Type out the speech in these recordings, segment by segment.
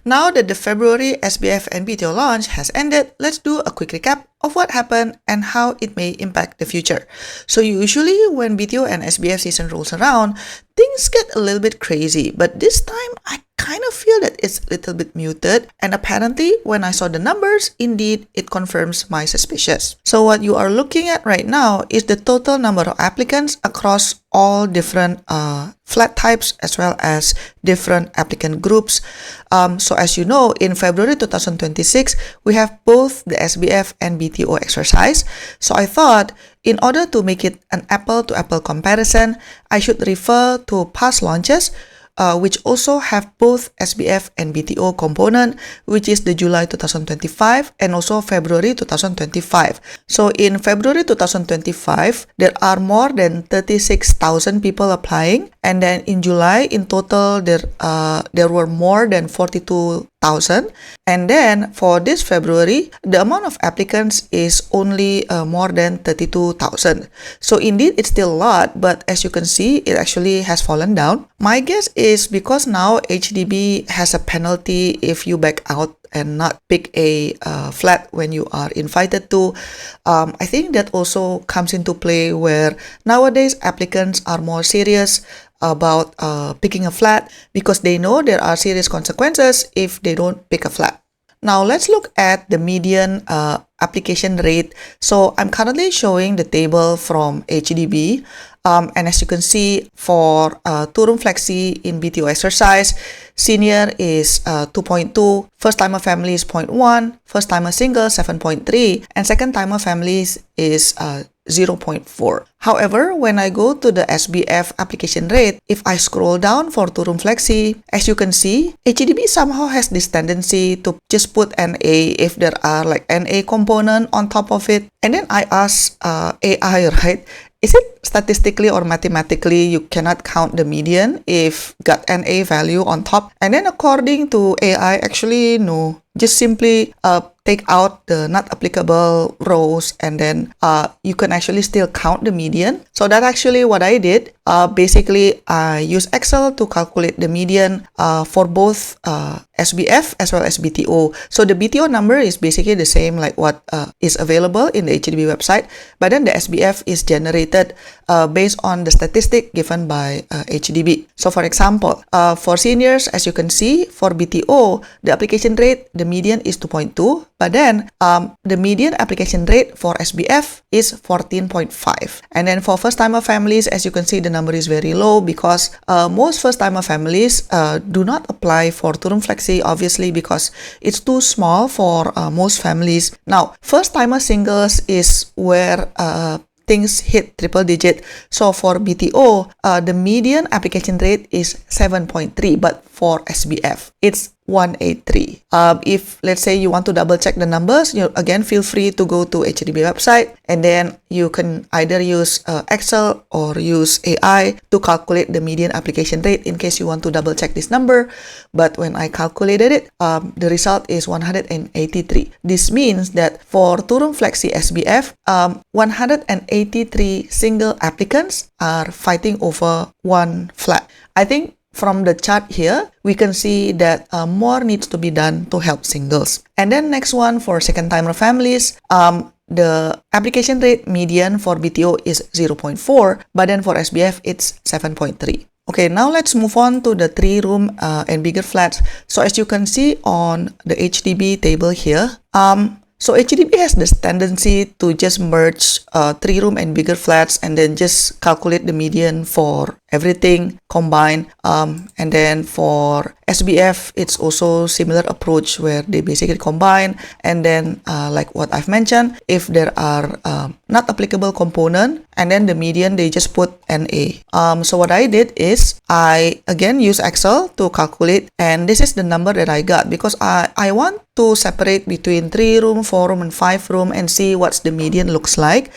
Now that the February SBF and BTO launch has ended, let's do a quick recap of what happened and how it may impact the future. So usually when BTO and SBF season rolls around, things get a little bit crazy, but this time I kind of feel that it's a little bit muted, and apparently when I saw the numbers, indeed it confirms my suspicions. So what you are looking at right now is the total number of applicants across all different flat types as well as different applicant groups. So as you know, in February 2026, we have both the SBF and BTO exercise. So I thought in order to make it an apple-to-apple comparison, I should refer to past launches which also have both SBF and BTO component, which is the July 2025 and also February 2025. So in February 2025, there are more than 36,000 people applying, and then in July, in total, there were more than 42,000. And then for this February, the amount of applicants is only more than 32,000. So indeed, it's still a lot, but as you can see, it actually has fallen down. My guess is because now HDB has a penalty if you back out and not pick a flat when you are invited to. I think that also comes into play where nowadays applicants are more serious about picking a flat because they know there are serious consequences if they don't pick a flat. Now let's look at the median application rate. So I'm currently showing the table from HDB. And as you can see, for two-room flexi in BTO exercise, senior is 2.2, first-timer family is 0.1, first-timer single 7.3, and second-timer families is 0.4. However, when I go to the SBF application rate, if I scroll down for two-room flexi, as you can see, HDB somehow has this tendency to just put NA if there are like NA component on top of it. And then I ask AI, right? Is it statistically or mathematically you cannot count the median if got NA value on top? And then according to AI, actually no. Just simply take out the not applicable rows, and then you can actually still count the median. So that's actually what I did. Basically, I use Excel to calculate the median for both SBF as well as BTO. So the BTO number is basically the same like what is available in the HDB website, but then the SBF is generated based on the statistic given by HDB. So for example, for seniors, as you can see, for BTO, the application rate, the median is 2.2, but then the median application rate for SBF is 14.5. And then for first-timer families, as you can see, the number is very low because most first-timer families do not apply for two-room flexi, obviously, because it's too small for most families. Now, first-timer singles is where things hit triple digit. So for BTO, the median application rate is 7.3, but for SBF, it's 183. If let's say you want to double check the numbers, you again feel free to go to HDB website, and then you can either use Excel or use AI to calculate the median application rate in case you want to double check this number. But when I calculated it, the result is 183. This means that for two-room flexi SBF, 183 single applicants are fighting over one flat. I think from the chart here, we can see that more needs to be done to help singles. And then next one for second-timer families, the application rate median for BTO is 0.4, but then for SBF, it's 7.3. Okay, now let's move on to the three-room and bigger flats. So as you can see on the HDB table here, so HDB has this tendency to just merge three-room and bigger flats and then just calculate the median for everything combined. And then for SBF, it's also similar approach where they basically combine. And then like what I've mentioned, if there are not applicable component, and then the median, they just put NA. So what I did is I again use Excel to calculate, and this is the number that I got because I want to separate between 3-room, 4-room, and 5-room and see what's the median looks like.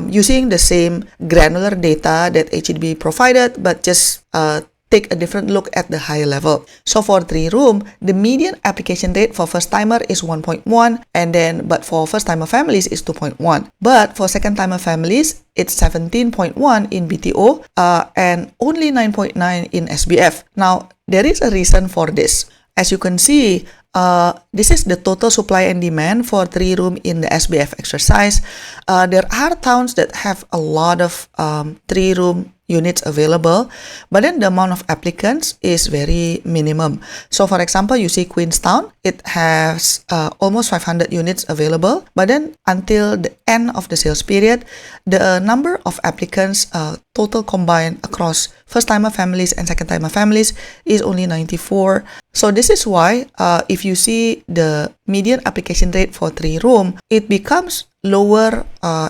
Using the same granular data that HDB provided, but just take a different look at the high level. So for 3-room, the median application rate for first-timer is 1.1, and then but for first-timer families is 2.1. But for second-timer families, it's 17.1 in BTO and only 9.9 in SBF. Now, there is a reason for this. As you can see, this is the total supply and demand for 3-room in the SBF exercise. There are towns that have a lot of 3-room units available, but then the amount of applicants is very minimum. So for example, you see Queenstown, it has almost 500 units available, but then until the end of the sales period, the number of applicants total combined across first-timer families and second-timer families is only 94. So this is why if you see the median application rate for 3-room, it becomes lower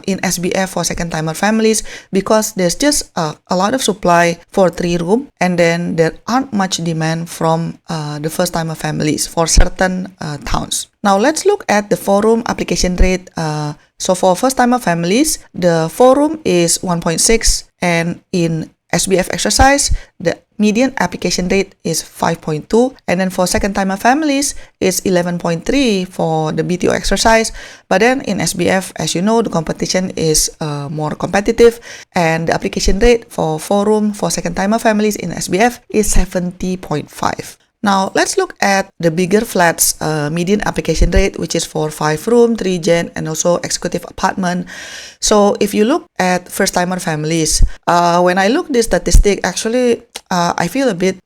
in SBF for second-timer families because there's just a lot of supply for 3-room, and then there aren't much demand from the first-timer families for certain towns. Now let's look at the 4-room application rate. So for first-timer families, the 4-room is 1.6, and in SBF exercise, the median application rate is 5.2, and then for second-timer families, it's 11.3 for the BTO exercise. But then in SBF, as you know, the competition is more competitive, and the application rate for 4-room for second-timer families in SBF is 70.5. Now, let's look at the bigger flats median application rate, which is for 5-room, 3-gen, and also executive apartment. So, if you look at first-timer families, when I look this statistic, actually, I feel a bit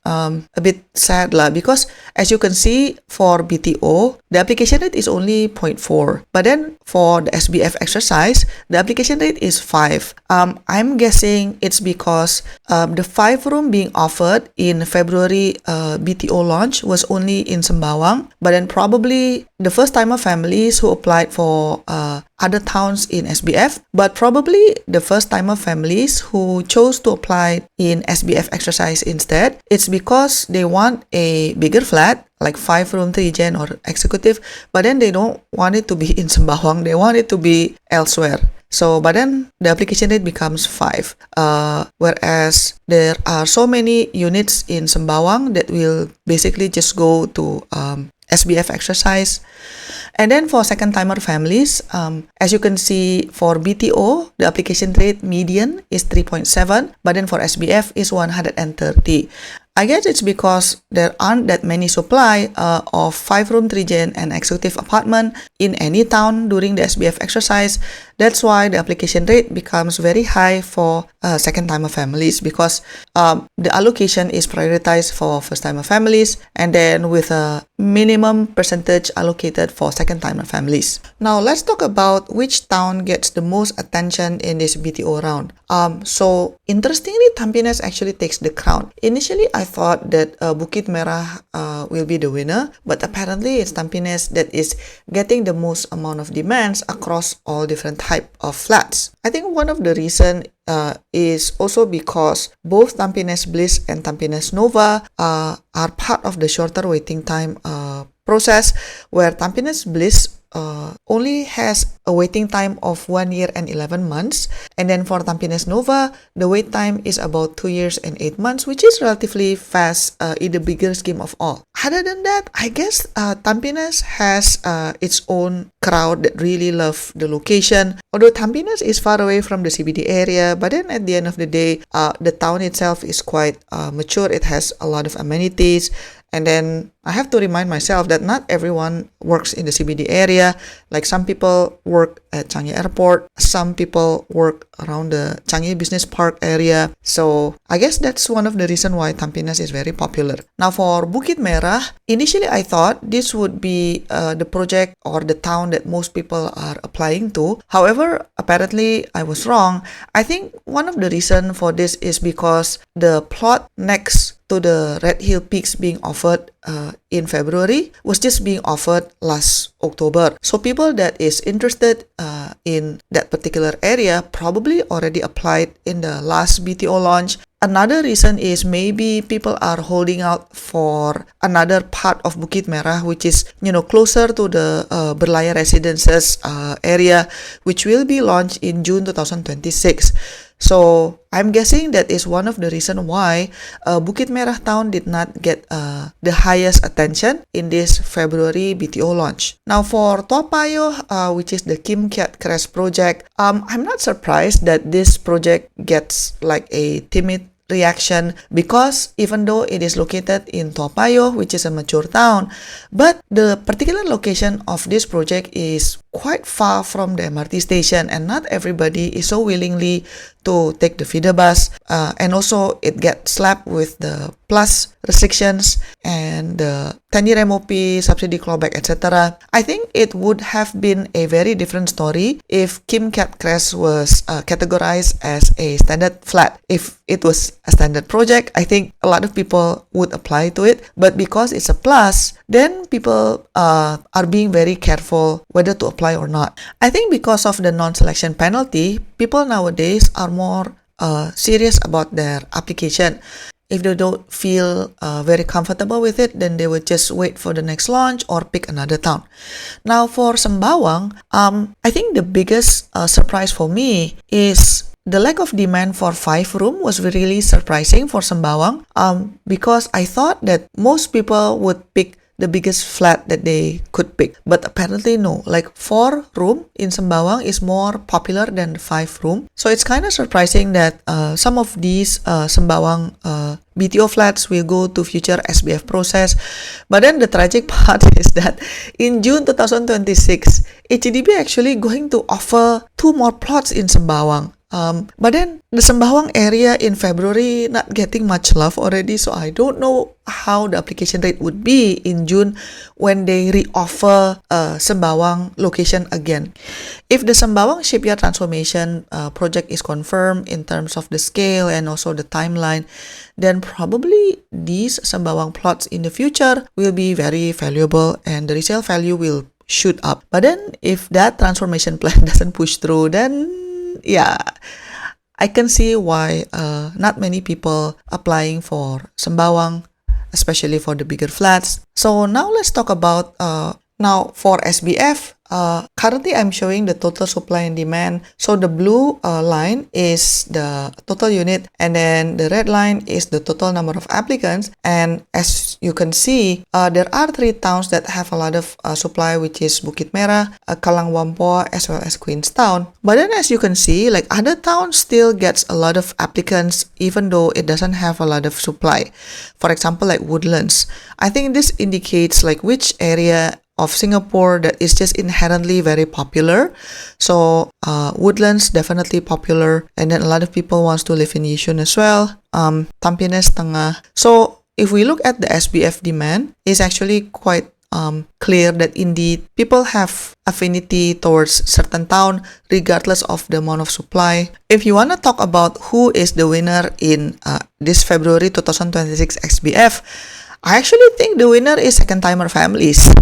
sad lah, because as you can see for BTO, the application rate is only 0.4. But then for the SBF exercise, the application rate is 5. I'm guessing it's because the 5-room being offered in February BTO launch was only in Sembawang, but then probably the first-timer families who applied for other towns in SBF, but probably the first-timer families who chose to apply in SBF exercise instead, it's because they want a bigger flat, like 5-room, 3-gen or executive, but then they don't want it to be in Sembawang, they want it to be elsewhere. So, but then the application rate becomes 5. Whereas there are so many units in Sembawang that will basically just go to SBF exercise. And then for second-timer families, as you can see for BTO, the application rate median is 3.7, but then for SBF is 130. I guess it's because there aren't that many supply of 5-room, 3-gen, and executive apartment in any town during the SBF exercise. That's why the application rate becomes very high for second-timer families, because the allocation is prioritized for first-timer families, and then with a minimum percentage allocated for second-timer families. Now let's talk about which town gets the most attention in this BTO round. So interestingly, Tampines actually takes the crown. Initially, I thought that Bukit Merah will be the winner, but apparently it's Tampines that is getting the most amount of demands across all different type of flats. I think one of the reason is also because both Tampines Bliss and Tampines Nova are part of the shorter waiting time process, where Tampines Bliss only has a waiting time of 1 year and 11 months. And then for Tampines Nova, the wait time is about 2 years and 8 months, which is relatively fast in the bigger scheme of all. Other than that, I guess Tampines has its own crowd that really love the location. Although Tampines is far away from the CBD area, but then at the end of the day, the town itself is quite mature. It has a lot of amenities. And then I have to remind myself that not everyone works in the CBD area. Like some people work at Changi Airport, some people work around the Changi Business Park area. So I guess that's one of the reasons why Tampines is very popular. Now for Bukit Merah, initially I thought this would be the project or the town that most people are applying to. However, apparently I was wrong. I think one of the reasons for this is because the plot next to the Red Hill Peaks being offered in February was just being offered last October. So people that is interested in that particular area probably already applied in the last BTO launch. Another reason is maybe people are holding out for another part of Bukit Merah, which is, closer to the Berlaya Residences area, which will be launched in June 2026. So I'm guessing that is one of the reasons why Bukit Merah town did not get the highest attention in this February BTO launch. Now for Toa Payoh, which is the Kim Kiat Crest project, I'm not surprised that this project gets like a timid reaction because even though it is located in Toa Payoh, which is a mature town, but the particular location of this project is quite far from the MRT station and not everybody is so willingly to take the feeder bus, and also it gets slapped with the plus restrictions and the 10-year MOP, subsidy clawback, etc. I think it would have been a very different story if Kim Cat Crest was categorized as a standard flat. If it was a standard project, I think a lot of people would apply to it, but because it's a plus, then people are being very careful whether to apply or not. I think because of the non-selection penalty, people nowadays are more serious about their application. If they don't feel very comfortable with it, then they would just wait for the next launch or pick another town. Now for Sembawang, I think the biggest surprise for me is the lack of demand for 5-room was really surprising for Sembawang, because I thought that most people would pick the biggest flat that they could pick. But apparently no, like 4-room in Sembawang is more popular than the 5-room. So it's kind of surprising that some of these Sembawang BTO flats will go to future SBF process. But then the tragic part is that in June 2026, HDB actually going to offer 2 more plots in Sembawang. But then the Sembawang area in February not getting much love already, so I don't know how the application rate would be in June when they reoffer Sembawang location again. If the Sembawang shipyard transformation project is confirmed in terms of the scale and also the timeline, then probably these Sembawang plots in the future will be very valuable and the resale value will shoot up. But then if that transformation plan doesn't push through, then yeah, I can see why not many people applying for Sembawang, especially for the bigger flats. So now let's talk about now for SBF. Currently I'm showing the total supply and demand. So the blue line is the total unit and then the red line is the total number of applicants. And as you can see, there are 3 towns that have a lot of supply, which is Bukit Merah, Kalang Wampoa, as well as Queenstown. But then as you can see, like other towns still gets a lot of applicants even though it doesn't have a lot of supply. For example, like Woodlands. I think this indicates like which area of Singapore that is just inherently very popular. So Woodlands definitely popular, and then a lot of people wants to live in Yishun as well. Tampines Tengah. So if we look at the SBF demand, it's actually quite clear that indeed people have affinity towards certain town regardless of the amount of supply. If you want to talk about who is the winner in this February 2026 SBF, I actually think the winner is second-timer families.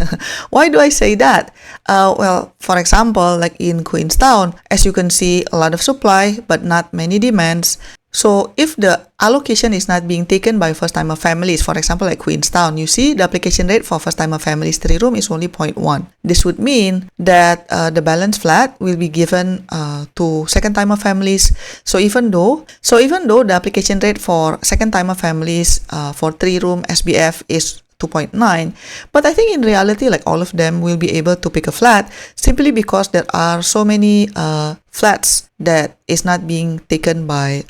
Why do I say that? Well, for example, like in Queenstown, as you can see, a lot of supply but not many demands. So if the allocation is not being taken by first-timer families, for example, like Queenstown, you see the application rate for first-timer families 3-room is only 0.1. This would mean that the balance flat will be given to second-timer families. So even though the application rate for second-timer families for 3-room SBF is 2.9, but I think in reality, like all of them will be able to pick a flat simply because there are so many flats that is not being taken by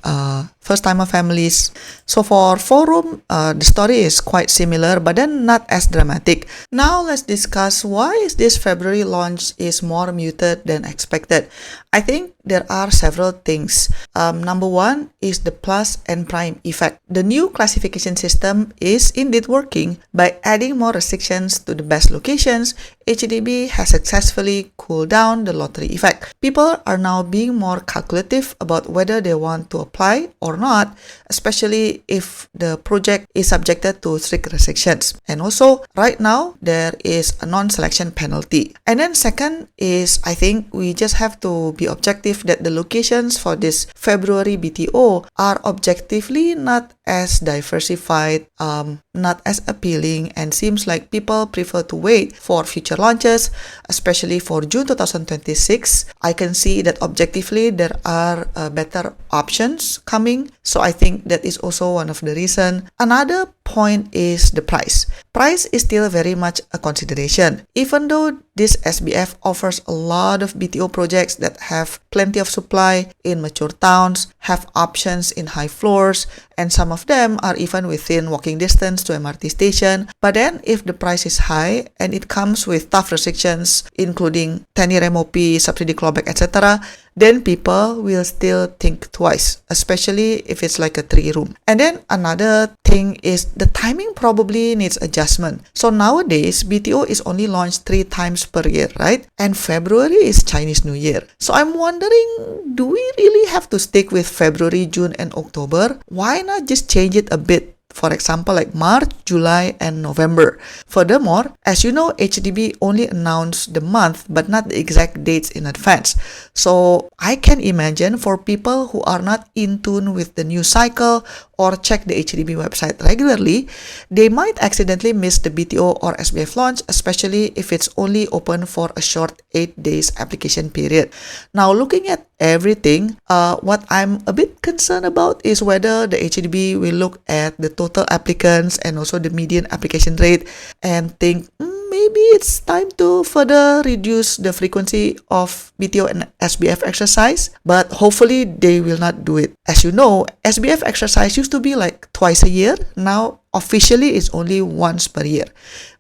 first-timer families. So for 4-room, the story is quite similar, but then not as dramatic. Now let's discuss why is this February launch is more muted than expected. I think there are several things. Number one is the plus and prime effect. The new classification system is indeed working. By adding more restrictions to the best locations, HDB has successfully cooled down the lottery effect. People are now being more calculative about whether they want to apply or not, especially if the project is subjected to strict restrictions. And also, right now, there is a non-selection penalty. And then second is, I think we just have to be objective that the locations for this February BTO are objectively not as diversified, not as appealing, and seems like people prefer to wait for future launches, especially for June 2026. I can see that objectively there are better options coming, so I think that is also one of the reason. Another point is the price. Price is still very much a consideration. Even though this SBF offers a lot of BTO projects that have plenty of supply in mature towns, have options in high floors, and some of them are even within walking distance to MRT station. But then if the price is high and it comes with tough restrictions, including 10-year MOP, subsidy clawback, etc., then people will still think twice, especially if it's like a 3-room. And then another thing is the timing probably needs adjustment. So nowadays, BTO is only launched 3 times per year, right? And February is Chinese New Year. So I'm wondering, do we really have to stick with February, June, and October? Why not just change it a bit? For example, like March, July, and November. Furthermore, as you know, HDB only announced the month but not the exact dates in advance. So I can imagine for people who are not in tune with the news cycle or check the HDB website regularly, they might accidentally miss the BTO or SBF launch, especially if it's only open for a short 8 days application period. Now, looking at everything, what I'm a bit concerned about is whether the HDB will look at the total applicants and also the median application rate and think maybe it's time to further reduce the frequency of BTO and SBF exercise, but hopefully they will not do it. As you know, SBF exercise used to be like twice a year. Now officially it's only once per year.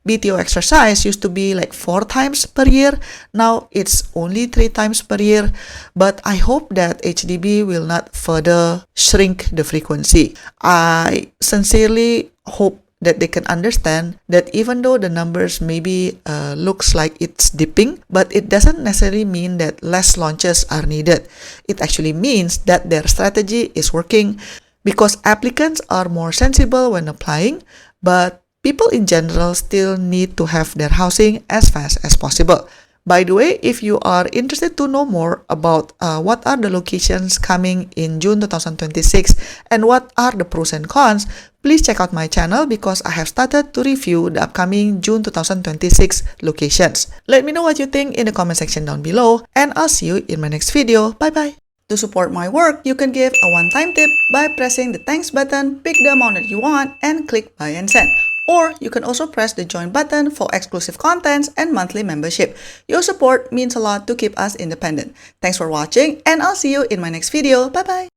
BTO exercise used to be like 4 times per year. Now it's only 3 times per year. But I hope that HDB will not further shrink the frequency. I sincerely hope that they can understand that even though the numbers maybe looks like it's dipping, but it doesn't necessarily mean that less launches are needed. It actually means that their strategy is working because applicants are more sensible when applying, but people in general still need to have their housing as fast as possible. By the way, if you are interested to know more about what are the locations coming in June 2026 and what are the pros and cons, please check out my channel because I have started to review the upcoming June 2026 locations. Let me know what you think in the comment section down below, and I'll see you in my next video. Bye bye! To support my work, you can give a one-time tip by pressing the thanks button, pick the amount that you want, and click buy and send. Or you can also press the join button for exclusive contents and monthly membership. Your support means a lot to keep us independent. Thanks for watching, and I'll see you in my next video. Bye bye!